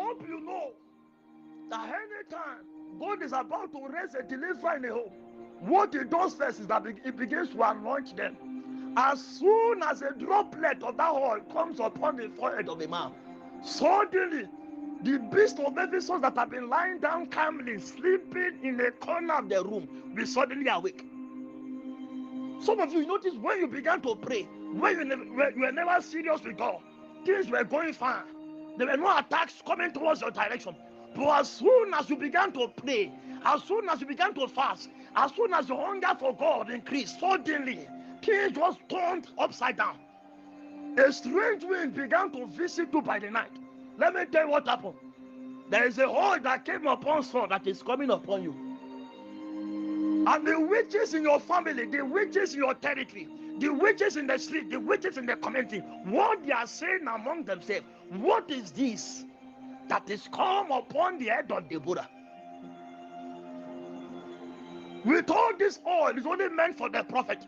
hope you know that anytime God is about to raise a deliverer in a home, what he does first is that he begins to anoint them. As soon as a droplet of that oil comes upon the forehead of a man, suddenly the beast of every soul that have been lying down calmly, sleeping in a corner of the room, will suddenly awake. Some of you notice when you began to pray, when you were never serious with God, things were going fine. There were no attacks coming towards your direction. But as soon as you began to pray, as soon as you began to fast, as soon as your hunger for God increased, suddenly things just turned upside down. A strange wind began to visit you by the night. Let me tell you what happened. There is a oil that came upon Saul that is coming upon you. And the witches in your family, the witches in your territory, the witches in the street, the witches in the community, what they are saying among themselves, what is this that is come upon the head of Deborah? We told this oil is only meant for the prophet.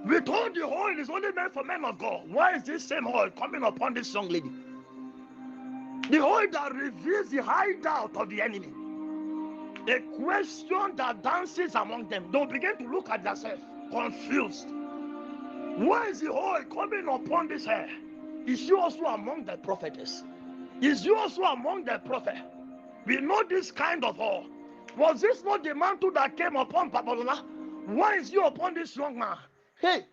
We told the oil is only meant for men of God. Why is this same oil coming upon this young lady? The oil that reveals the hideout of the enemy. A question that dances among them. They'll begin to look at themselves, confused. Why is the oil coming upon this hair? Is she also among the prophetess? Is you also among the prophet? We know this kind of oil. Was this not the mantle that came upon Babalola? Why is you upon this young man? Hey,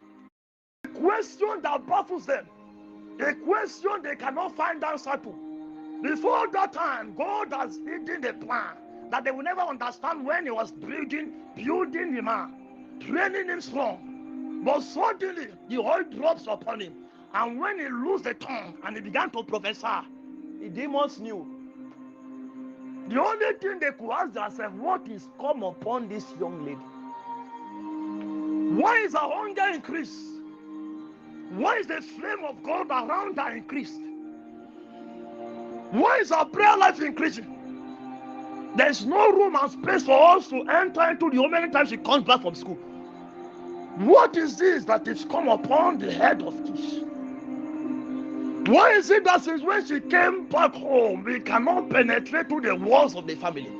a question that baffles them. A question they cannot find answer to. Before that time, God has hidden the plan that they will never understand when he was building the man, training him strong. But suddenly, the oil drops upon him. And when he loosed the tongue and he began to prophesy, the demons knew. The only thing they could ask themselves, what is come upon this young lady? Why is her hunger increased? Why is the flame of God around her increased? Why is her prayer life increasing? There's no room and space for us to enter into the home anytime she comes back from school. What is this that is come upon the head of Kish? Why is it that since when she came back home, we cannot penetrate through the walls of the family?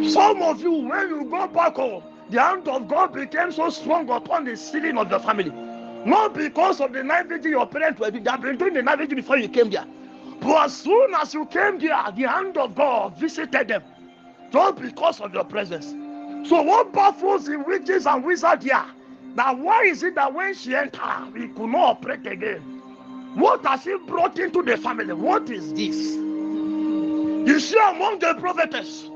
Some of you, when you go back home, the hand of God became so strong upon the ceiling of the family. Not because of the night vigil your parents were doing. They have been doing the night vigil before you came there. But as soon as you came there, the hand of God visited them. Just because of your presence. So what baffles the witches and wizards here? That why is it that when she entered, we could not operate again? What has she brought into the family? What is this? Is she among the prophetess?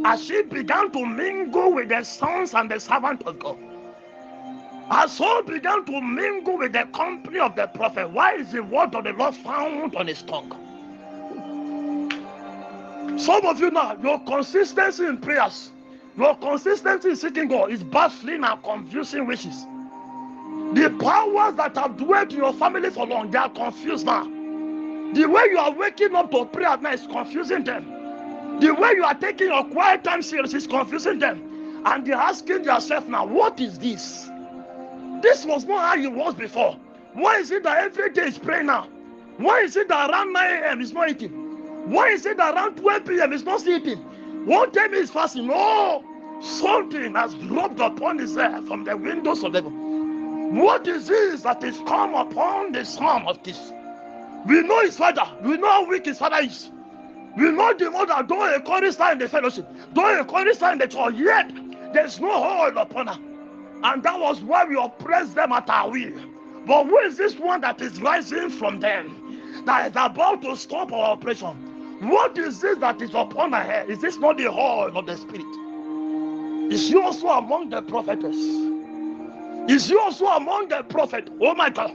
As she began to mingle with the sons and the servants of God. As Saul began to mingle with the company of the prophet, why is the word of the Lord found on his tongue? Some of you now, your consistency in prayers, your consistency in seeking God is baffling and confusing wishes. The powers that have dwelt in your family for long, they are confused now. The way you are waking up to pray at night is confusing them. The way you are taking your quiet time serious is confusing them. And they're asking themselves now, what is this? This was not how it was before. Why is it that every day is praying now? Why is it that around 9 a.m. is not eating? Why is it that around 12 p.m. is not eating? One time is fasting. No, something has dropped upon his head from the windows of heaven. What is this that is come upon the son of this? We know his father. We know how weak his father is. We know the mother, though a chorister in the fellowship, though a chorister in the church, yet there's no hold upon her. And that was why we oppressed them at our will. But who is this one that is rising from them, that is about to stop our oppression? What is this that is upon her head? Is this not the hold of the Spirit? Is she also among the prophetess? Is she also among the prophet? Oh my God.